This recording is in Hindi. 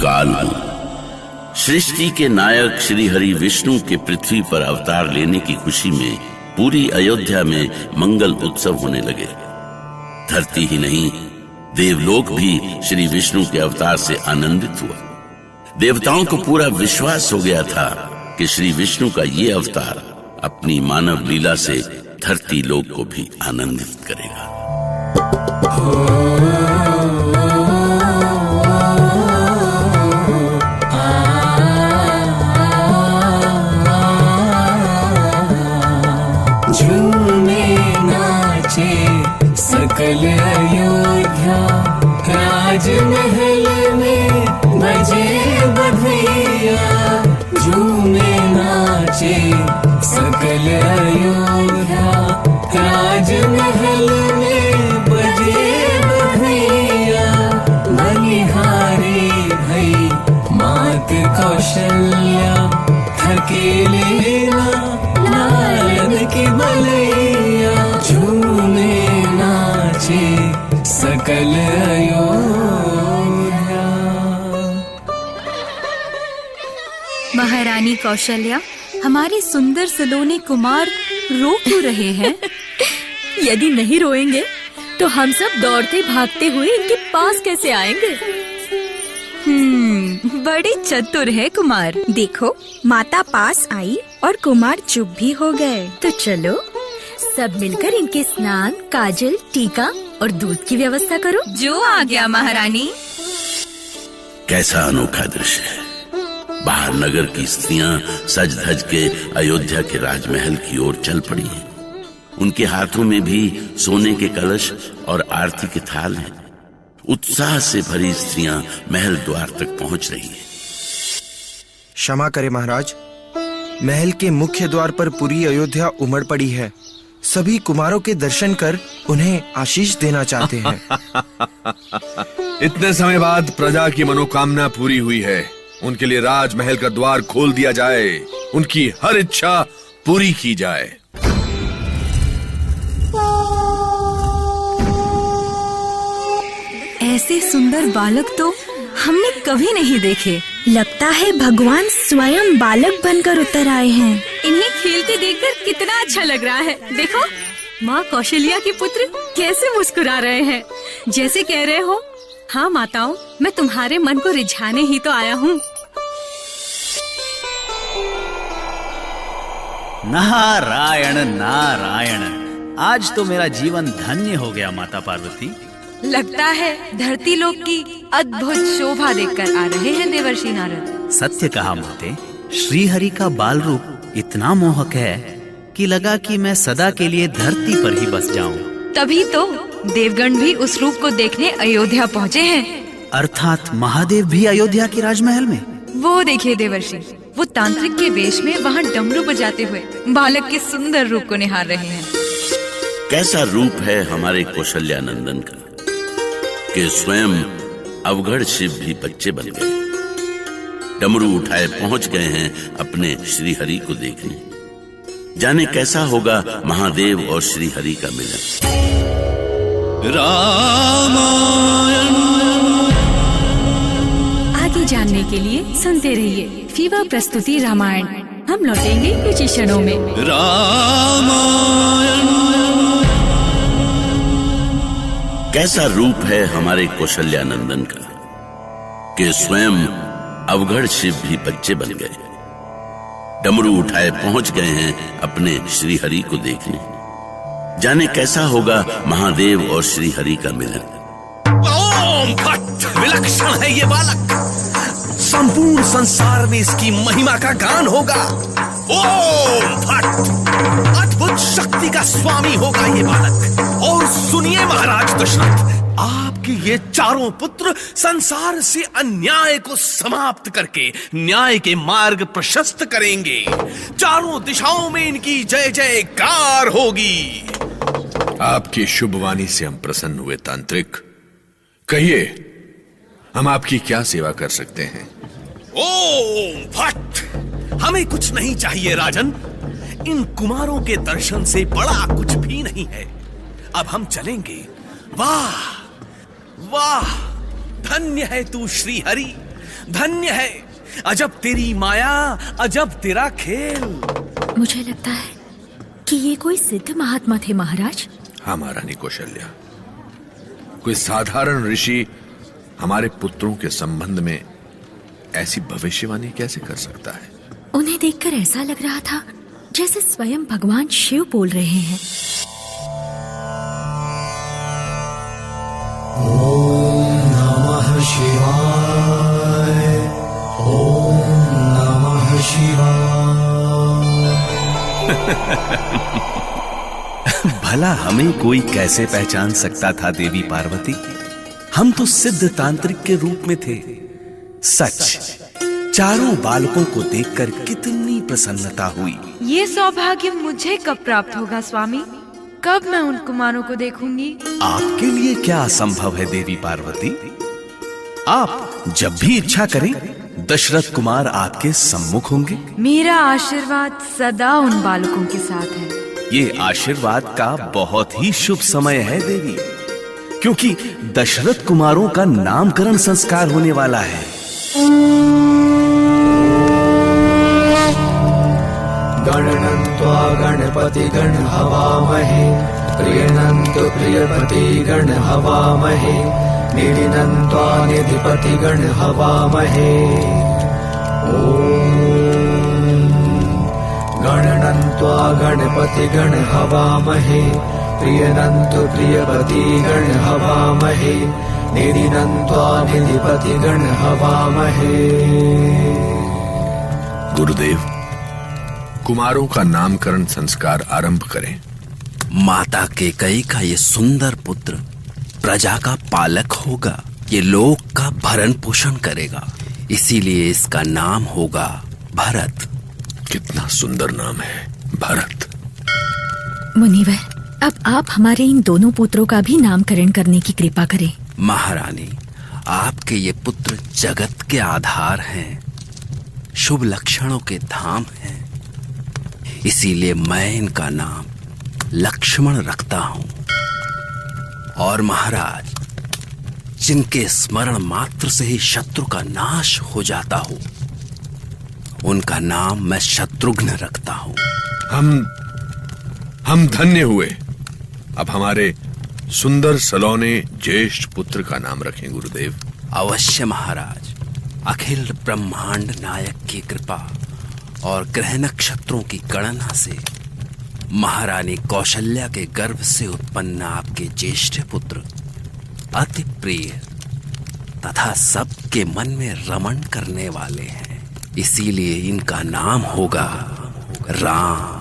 काल हूं। सृष्टि के नायक श्री हरि विष्णु के पृथ्वी पर अवतार लेने की खुशी में पूरी अयोध्या में मंगल उत्सव होने लगे। धरती ही नहीं, देवलोक भी श्री विष्णु के अवतार से आनंदित हुआ। देवताओं को पूरा विश्वास हो गया था कि श्री विष्णु का ये अवतार अपनी मानव लीला से धरती लोक को भी आनंदित करेगा। झूमे नाचे सकल अयोध्या, राजमहल में बजे बधैया। झूमे नाचे सकल अयोध्या, राजमहल में बजे बधैया। बलिहारी भई मात कौशल्या, थकेले नारद की बलैया। झूमे नाचे सकल अयोध्या। महारानी कौशल्या, हमारे सुंदर सलोने कुमार रो क्यों रहे हैं? यदि नहीं रोएंगे तो हम सब दौड़ते भागते हुए इनके पास कैसे आएंगे? बड़े चतुर है कुमार। देखो, माता पास आई और कुमार चुप भी हो गए। तो चलो सब मिलकर इनके स्नान, काजल, टीका और दूध की व्यवस्था करो। जो आ गया महारानी। कैसा अनोखा दृश्य है। बाहर नगर की स्त्रियां सज धज के अयोध्या के राजमहल की ओर चल पड़ी हैं। उनके हाथों में भी सोने के कलश और आरती के थाल हैं। उत्साह से भरी स्त्रियां महल द्वार तक पहुंच रही हैं। क्षमा करें महाराज, महल के मुख्य द्वार पर पूरी अयोध्या उमड़ पड़ी है। सभी कुमारों के दर्शन कर उन्हें आशीष देना चाहते हैं। इतने समय बाद प्रजा की मनोकामना पूरी हुई है। उनके लिए राजमहल का द्वार खोल दिया जाए, उनकी हर इच्छा पूरी की जाए। ऐसे सुंदर बालक तो हमने कभी नहीं देखे। लगता है भगवान स्वयं बालक बनकर उतर आए हैं। इन्हें खेलते देखकर कितना अच्छा लग रहा है। देखो, माँ कौशल्या के पुत्र कैसे मुस्कुरा रहे हैं, जैसे कह रहे हो, हाँ माताओं, मैं तुम्हारे मन को रिझाने ही तो आया हूँ। नारायण नारायण, आज तो मेरा जीवन धन्य हो गया माता पार्वती। लगता है धरती लोक की अद्भुत शोभा देखकर आ रहे हैं देवर्षि नारद। सत्य कहा माते, श्री हरि का बाल रूप इतना मोहक है कि लगा कि मैं सदा के लिए धरती पर ही बस जाऊं। तभी तो देवगण भी उस रूप को देखने अयोध्या पहुँचे हैं। अर्थात महादेव भी अयोध्या के राजमहल में। वो देखिए देवर्षि, वो तांत्रिक के वेश में वहाँ डमरू बजाते हुए बालक के सुंदर रूप को निहार रहे हैं। कैसा रूप है हमारे कौशल्या नंदन का कि स्वयं अवघड़ शिव भी बच्चे बन गए। डमरू उठाए पहुंच गए हैं अपने श्री हरि को देखने। जाने कैसा होगा महादेव और श्री हरि का मिलन। रामायण। आगे जानने के लिए सुनते रहिए फीवा प्रस्तुति रामायण। हम लौटेंगे कुछ क्षणों में। रामायण। कैसा रूप है हमारे कौशल्या नंदन का कि स्वयं अवघड़ शिव भी बच्चे बन गए। डमरू उठाए पहुंच गए हैं अपने श्री हरि को देखने। जाने कैसा होगा महादेव और श्री हरि का मिलन। ओम भट्ट, विलक्षण है ये बालक। संपूर्ण संसार में इसकी महिमा का गान होगा। ओम भट्ट, अद्भुत शक्ति का स्वामी होगा ये बालक। और सुनिए महाराज दशरथ, आपके ये चारों पुत्र संसार से अन्याय को समाप्त करके न्याय के मार्ग प्रशस्त करेंगे। चारों दिशाओं में इनकी जय जयकार होगी। आपकी शुभवाणी से हम प्रसन्न हुए तांत्रिक। कहिए, हम आपकी क्या सेवा कर सकते हैं? ओम भट्ट, हमें कुछ नहीं चाहिए राजन। इन कुमारों के दर्शन से बड़ा कुछ भी नहीं है। अब हम चलेंगे। वाह वाह, धन्य है तू श्री हरि। धन्य है। अजब तेरी माया, अजब तेरा खेल। मुझे लगता है कि ये कोई सिद्ध महात्मा थे महाराज। हाँ महारानी कौशल्या, कोई साधारण ऋषि हमारे पुत्रों के संबंध में ऐसी भविष्यवाणी कैसे कर सकता है? उन्हें देखकर ऐसा लग रहा था जैसे स्वयं भगवान शिव बोल रहे हैं। ओम नमः शिवाय, ओम नमः शिवाय। भला हमें कोई कैसे पहचान सकता था देवी पार्वती? हम तो सिद्ध तांत्रिक के रूप में थे। सच, चारों बालकों को देखकर कितनी प्रसन्नता हुई। ये सौभाग्य मुझे कब प्राप्त होगा स्वामी? कब मैं उन कुमारों को देखूंगी? आपके लिए क्या असंभव है देवी पार्वती? आप जब भी इच्छा करें, दशरथ कुमार आपके सम्मुख होंगे। मेरा आशीर्वाद सदा उन बालकों के साथ है। ये आशीर्वाद का बहुत ही शुभ समय है देवी, क्योंकि दशरथ कुमारों का नामकरण संस्कार होने वाला है। गणनन्त्वा गणपति गण हवामहे, प्रियनन्त प्रियपति गण हवामहे, निधिनन्त्वा निधिपति गण हवामहे। ओम गणनन्त्वा गणपति गण हवामहे, प्रियनन्त प्रियपति गण हवामहे, निधिनन्त्वा निधिपति गण हवामहे। गुरुदेव, कुमारों का नामकरण संस्कार आरंभ करें। माता केकई का ये सुंदर पुत्र प्रजा का पालक होगा। ये लोक का भरण पोषण करेगा, इसीलिए इसका नाम होगा भरत। कितना सुंदर नाम है, भरत। मुनिवर, अब आप हमारे इन दोनों पुत्रों का भी नामकरण करने की कृपा करें। महारानी, आपके ये पुत्र जगत के आधार हैं, शुभ लक्षणों के धाम हैं, इसीलिए मैं इनका नाम लक्ष्मण रखता हूं। और महाराज, जिनके स्मरण मात्र से ही शत्रु का नाश हो जाता हो, उनका नाम मैं शत्रुघ्न रखता हूं। हम धन्य हुए। अब हमारे सुंदर सलोने ज्येष्ठ पुत्र का नाम रखें गुरुदेव। अवश्य महाराज। अखिल ब्रह्मांड नायक की कृपा और ग्रह नक्षत्रों की गणना से महारानी कौशल्या के गर्भ से उत्पन्न आपके ज्येष्ठ पुत्र अति प्रिय तथा सबके मन में रमण करने वाले हैं, इसीलिए इनका नाम होगा राम।